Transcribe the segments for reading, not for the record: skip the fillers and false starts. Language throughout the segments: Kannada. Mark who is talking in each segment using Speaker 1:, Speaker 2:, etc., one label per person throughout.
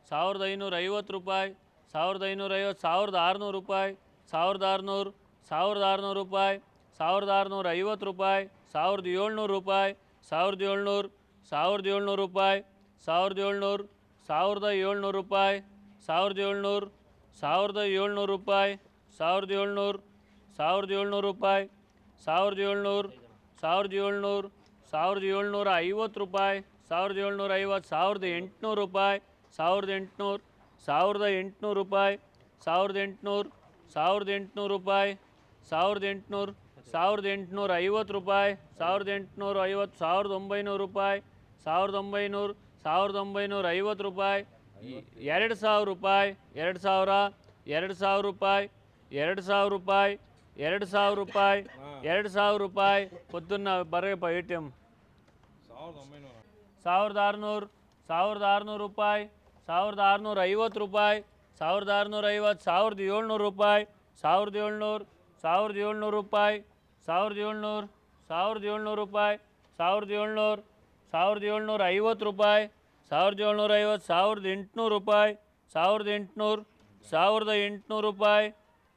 Speaker 1: 1550 ರೂಪಾಯಿ, 1550, 1600 ರೂಪಾಯಿ, 1600, 1600 ರೂಪಾಯಿ, 1650 ರೂಪಾಯಿ, 1700 ರೂಪಾಯಿ, 1700, 1700 ರೂಪಾಯಿ, 1700, 1700 ರೂಪಾಯಿ, 1700, 1700 ರೂಪಾಯಿ, 1700, 1700 ರೂಪಾಯಿ, 1700, 1700, 1750 ರೂಪಾಯಿ, 1750, 1800 ರೂಪಾಯಿ, 1800, 1800 ರೂಪಾಯಿ, 1800, 1800 ರೂಪಾಯಿ, 1800, 1850 ರೂಪಾಯಿ, 1850, 1900 ರೂಪಾಯಿ, 1900, 1950 ರೂಪಾಯಿ, 2000 ರೂಪಾಯಿ, 2000, 2000 ರೂಪಾಯಿ, 2000 ರೂಪಾಯಿ, 2000 ರೂಪಾಯಿ, 2000 ರೂಪಾಯಿ. పొద్దున్న బరేప ATM 1600, 1600 ರೂಪಾಯಿ, 1650 ರೂಪಾಯಿ, 1650, 1700 ರೂಪಾಯಿ, 1700, 1700 ರೂಪಾಯಿ, 1700, 1700 ರೂಪಾಯಿ, 1700, 1750 ರೂಪಾಯಿ, 1750, 1800 ರೂಪಾಯಿ,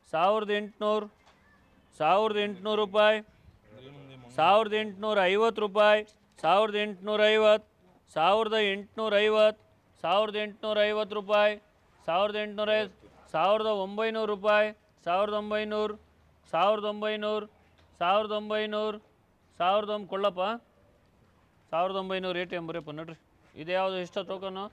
Speaker 1: 1800, 1800 ರೂಪಾಯಿ, 1800, 1800 ರೂಪಾಯಿ, 1850 ರೂಪಾಯಿ, 1850, 1850, 1850 ರೂಪಾಯಿ, 1850, 1900 ರೂಪಾಯಿ, 1900, 1900, 1900, 1000 ಕೊಳ್ಳಪ್ಪ, 1900 ATM ಬರೀಪ್ಪ ನೋಡ್ರಿ. ಇದು ಯಾವುದು ಇಷ್ಟ ಟೋಕನು?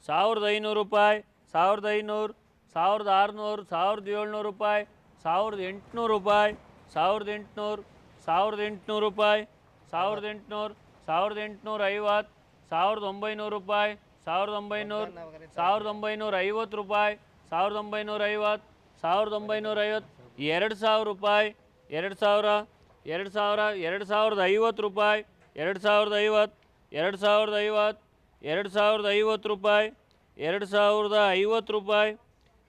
Speaker 1: 1500 ರೂಪಾಯಿ, 1500, 1600, 1700 ರೂಪಾಯಿ, 1800 ರೂಪಾಯಿ, 1800, 1800 ರೂಪಾಯಿ, 1800, 1850, 1900 ರೂಪಾಯಿ, 1900, 1950 ರೂಪಾಯಿ, 1950, 1950, 2000 ರೂಪಾಯಿ, 2000, 2000, 2050 ರೂಪಾಯಿ, 2050, 2050, 2050 ರೂಪಾಯಿ, 2050 ರೂಪಾಯಿ,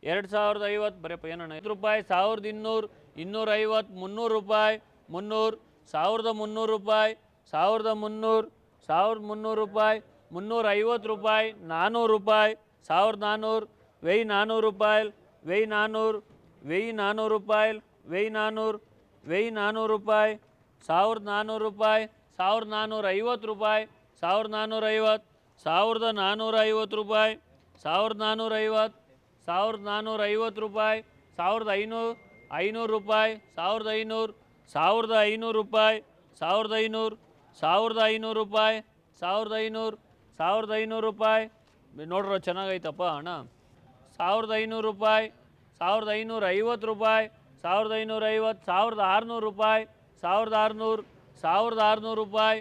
Speaker 1: 2050 ಬರೀಪ್ಪ ಏನಣ್ಣ ರೂಪಾಯಿ, 1200, 250, 300 ರೂಪಾಯಿ, 300, 1300 ರೂಪಾಯಿ, 1300, 1300 ರೂಪಾಯಿ, 350 ರೂಪಾಯಿ, 400 ರೂಪಾಯಿ, 1400, 1400 ರೂಪಾಯಿ, 1400, 1400 ರೂಪಾಯಿ, 1400, 1400 ರೂಪಾಯಿ, 1400 ರೂಪಾಯಿ, 1450 ರೂಪಾಯಿ, 1450, 1450 ರೂಪಾಯಿ, 1450, 1450 ರೂಪಾಯಿ, 1500, 500 ರೂಪಾಯಿ, 1500, 1500 ರೂಪಾಯಿ, 1500, 1500 ರೂಪಾಯಿ, 1500, 1500 ರೂಪಾಯಿ. ನೋಡ್ರ ಚೆನ್ನಾಗೈತಪ್ಪ ಅಣ್ಣ. 1500 ರೂಪಾಯಿ, 1550 ರೂಪಾಯಿ, 1550, 1600 ರೂಪಾಯಿ, 1600, 1600 ರೂಪಾಯಿ,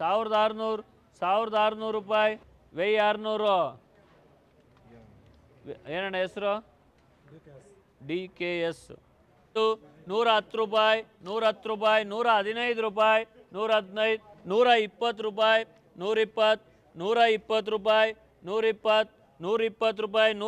Speaker 1: 1600, 1600 ರೂಪಾಯಿ, 1600. ಏನಣ್ಣ ಹೆಸರು? DKS. 110 ರೂಪಾಯಿ, 110 ರೂಪಾಯಿ, 115 ರೂಪಾಯಿ, 115, 120 ರೂಪಾಯಿ, 120, 120 ರೂಪಾಯಿ, 120, 120 ರೂಪಾಯಿ, 125 ರೂಪಾಯಿ,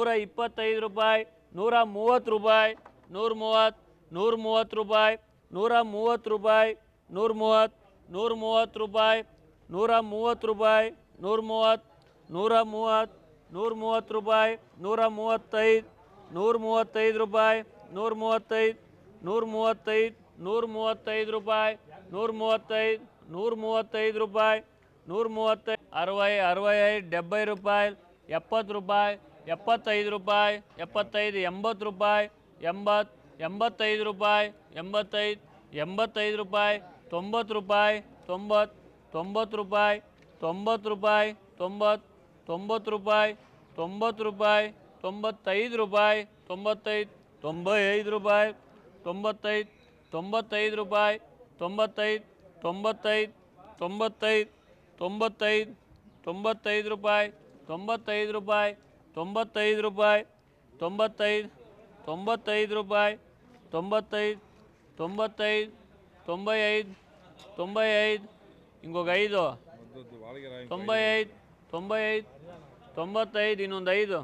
Speaker 1: 130 ರೂಪಾಯಿ, 130, 130 ರೂಪಾಯಿ, 130 ರೂಪಾಯಿ, 130, 130 ರೂಪಾಯಿ, 130 ರೂಪಾಯಿ, 130, 130, 130 ರೂಪಾಯಿ, 135, 135 ರೂಪಾಯಿ, 135, 135, 135 ರೂಪಾಯಿ, 135, 135 ರೂಪಾಯಿ, 135, 60, 65, 70 ರೂಪಾಯಿ, 70 ರೂಪಾಯಿ, 75 ರೂಪಾಯಿ, 75, 80 ರೂಪಾಯಿ, 80, 85 ರೂಪಾಯಿ, 85, 85 ರೂಪಾಯಿ, 90 ರೂಪಾಯಿ, 90, 90 ರೂಪಾಯಿ, 90 ರೂಪಾಯಿ, 90, 90 ರೂಪಾಯಿ, 90 ರೂಪಾಯಿ, 95 ರೂಪಾಯಿ, 95, 95 ರೂಪಾಯಿ, 95, 95 ರೂಪಾಯಿ, 95, 95, 95, 95, 95 ರೂಪಾಯಿ, 95 ರೂಪಾಯಿ, 95 ರೂಪಾಯಿ, 95, 95 ರೂಪಾಯಿ, 95, 95, 95, 95, ಇಂకొక 5, 95, 95, 95, ಇನ್ನೊಂದು 5.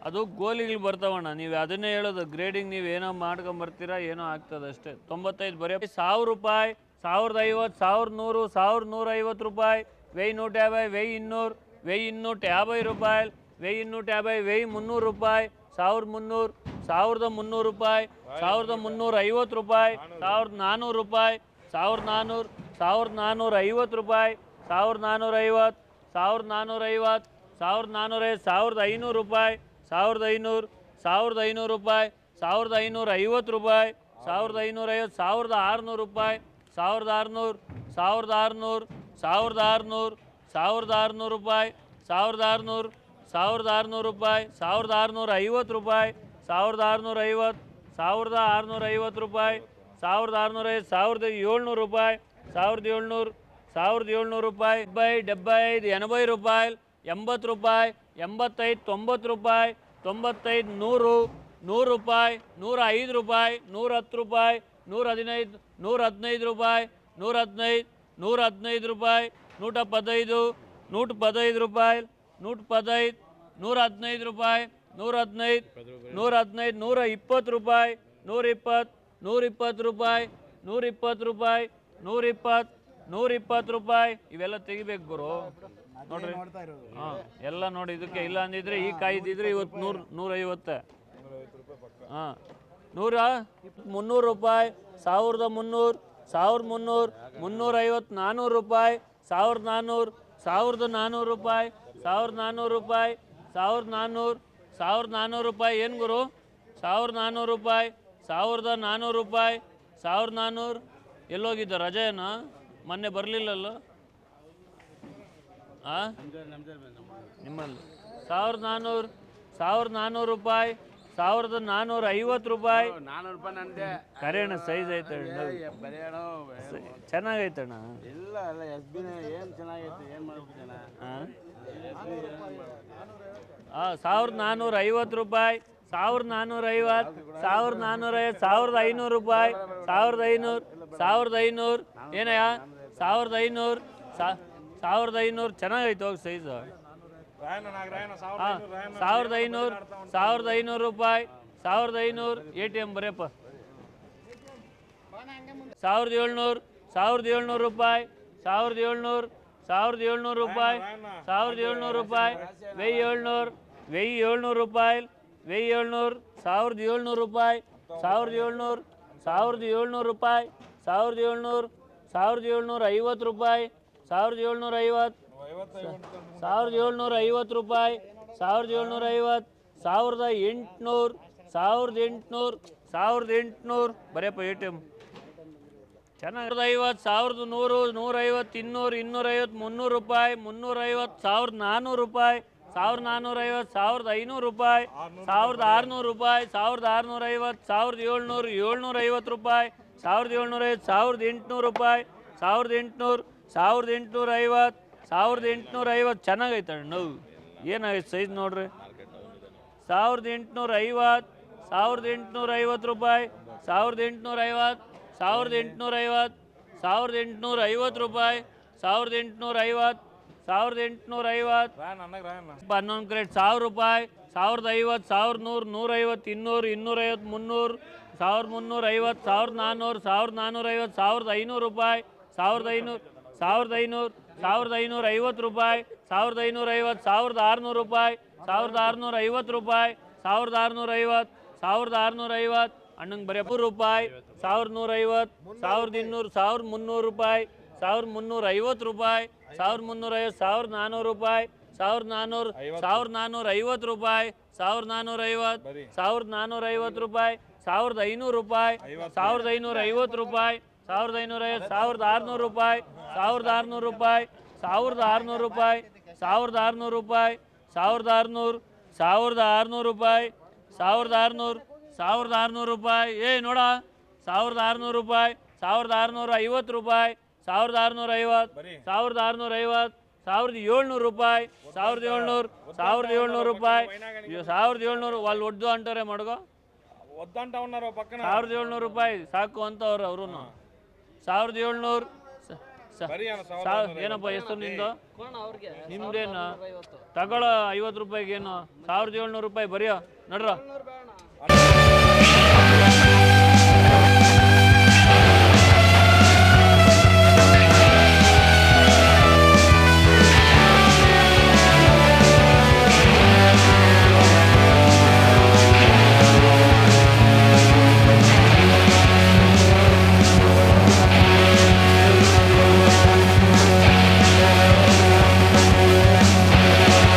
Speaker 1: ಅದು ಗೋಲಿಗಳು ಬರ್ತಾವಣ್ಣ. ನೀವು ಅದನ್ನೇ ಹೇಳೋದು, ಗ್ರೇಡಿಂಗ್ ನೀವು ಏನೋ ಮಾಡ್ಕೊಂಬರ್ತೀರಾ, ಏನೋ ಆಗ್ತದೆ ಅಷ್ಟೇ. 95 ಬರೀ 1000 ರೂಪಾಯಿ, 1050, 1100, 1150 ರೂಪಾಯಿ, 1150, 1200, 1150 ರೂಪಾಯಿ 1150 1300 ರೂಪಾಯಿ 1300 1300 ರೂಪಾಯಿ 1350 ರೂಪಾಯಿ 1400 ರೂಪಾಯಿ 1400 1450 ರೂಪಾಯಿ 1450 1450 1450 1500 ರೂಪಾಯಿ 1500 1500 ರೂಪಾಯಿ 1550 ರೂಪಾಯಿ 1550 1600 ರೂಪಾಯಿ 1600 1600 1600 1600 ರೂಪಾಯಿ 1600 1600 ರೂಪಾಯಿ 1650 ರೂಪಾಯಿ 1650 1650 ರೂಪಾಯಿ 1650 1700 ರೂಪಾಯಿ 1700 1700 ರೂಪಾಯಿ 75 80 ರೂಪಾಯಿ 80 ರೂಪಾಯಿ 85 90 ರೂಪಾಯಿ 95 100 100 ರೂಪಾಯಿ 105 ರೂಪಾಯಿ 110 ರೂಪಾಯಿ 115 115 ರೂಪಾಯಿ 115 115 ರೂಪಾಯಿ 115 115 ರೂಪಾಯಿ 115 115 ರೂಪಾಯಿ 115 115 120 ರೂಪಾಯಿ 120 120 ರೂಪಾಯಿ 120 ರೂಪಾಯಿ 120 120 ರೂಪಾಯಿ ಇವೆಲ್ಲ ತೆಗಿಬೇಕು ಗುರು ನೋಡ್ರಿ ಹಾಂ ಎಲ್ಲ ನೋಡಿ ಇದಕ್ಕೆ ಇಲ್ಲ ಅಂದಿದ್ರೆ ಈ ಕಾಯಿ ಇದ್ದಿದ್ರೆ ಇವತ್ತು 100 150 ಹಾಂ 300 ರೂಪಾಯಿ 1300 1300 350 400 ರೂಪಾಯಿ 1400 1400 ರೂಪಾಯಿ 1400 ರೂಪಾಯಿ 1400 1400 ರೂಪಾಯಿ ಏನು ಗುರು 1400 ರೂಪಾಯಿ 1400 ರೂಪಾಯಿ 1400 ಎಲ್ಲೋಗಿದ್ದ ರಜೆನಾ ಮೊನ್ನೆ ಬರಲಿಲ್ಲಲ್ಲ ಹಾಂ ನಿಮ್ಮಲ್ಲಿ 1400 1400 ರೂಪಾಯಿ 1450 ರೂಪಾಯಿ ಕರೆಯಣ್ಣ ಸೈಜ್ ಐತಣ್ಣ ಚೆನ್ನಾಗೈತಣ್ಣ
Speaker 2: ಇಲ್ಲ ಅಲ್ಲ ಎಸ್ ಬಿನ ಏನು ಚೆನ್ನಾಗೈತೆ ಏನು ಮಾಡ್ಬಿಟ್ಟಣ
Speaker 1: ಹಾಂ 1450 ರೂಪಾಯಿ 1450 1450 1500 ರೂಪಾಯಿ 1500 ಏನಯ್ಯ 1500 ಚೆನ್ನಾಗೈತೆ ಹೋಗಿ ಸೈಜು 1500 ರೂಪಾಯಿ 1500 ಎ ಟಿ ಎಮ್ ಬರೆಯಪ್ಪ 1700 ರೂಪಾಯಿ 1700 ರೂಪಾಯಿ 1700 ರೂಪಾಯಿ 1700 ರೂಪಾಯಿ 1700 1700 ರೂಪಾಯಿ 1700 ರೂಪಾಯಿ 1700 1750 ರೂಪಾಯಿ 1750 1750 ರೂಪಾಯಿ 1750 1800 ಬರೆಯಪ್ಪ ಎ ಟಿ ಎಮ್ ಚೆನ್ನಾಗಿ 50 1100 150 200 250 300 ರೂಪಾಯಿ 350 1400 ರೂಪಾಯಿ 1450 1500 ರೂಪಾಯಿ 1600 ರೂಪಾಯಿ 1650 1750 ರೂಪಾಯಿ 1750 ರೂಪಾಯಿ 1850 1850 ಚೆನ್ನಾಗೈತೆ ನೋವು ಏನಾಗೈತೆ ಸೈಜ್ ನೋಡ್ರಿ 1850 ರೂಪಾಯಿ 1850 1850 ರೂಪಾಯಿ 1850 11 ಕ್ರೇಟ್ 1000 ರೂಪಾಯಿ 1050 1100 150 200 250 300 1350 1400 1450 1500 ರೂಪಾಯಿ 1500 1550 ರೂಪಾಯಿ 1550 1600 ರೂಪಾಯಿ 1650 ರೂಪಾಯಿ 1650 1650 ಅಣ್ಣಂಗೆ ಬರೀ 100 ರೂಪಾಯಿ 1150 1200 1300 ರೂಪಾಯಿ 1350 ರೂಪಾಯಿ 1350 1400 ರೂಪಾಯಿ 1400 1450 ರೂಪಾಯಿ 1450 1450 ರೂಪಾಯಿ 1500 ರೂಪಾಯಿ 1550 ರೂಪಾಯಿ 1550 1600 ರೂಪಾಯಿ 1600 ರೂಪಾಯಿ 1600 ರೂಪಾಯಿ 1600 ರೂಪಾಯಿ 1600 1600 ರೂಪಾಯಿ 1600 1600 ರೂಪಾಯಿ ಏ ನೋಡ 1600 ರೂಪಾಯಿ 1650 ರೂಪಾಯಿ 1650 1650 1700 ರೂಪಾಯಿ 1700 ರೂಪಾಯಿ 1700 వాళ్ళు వద్దు అంటారే మడుగో
Speaker 3: వద్దంట ఉన్నారు పక్కన
Speaker 1: 1700 ರೂಪಾಯಿ ಸಾಕು ಅಂತವ್ರು ಅವರು 1700 ಏನಪ್ಪ ಎಷ್ಟು ನಿಂದು ನಿಮ್ದೇನು ತಗೊಳ್ಳೋ 50 ರೂಪಾಯಿಗೆ ಏನು 1700 ರೂಪಾಯಿ ಬರೆಯೋ ನಡ್ರ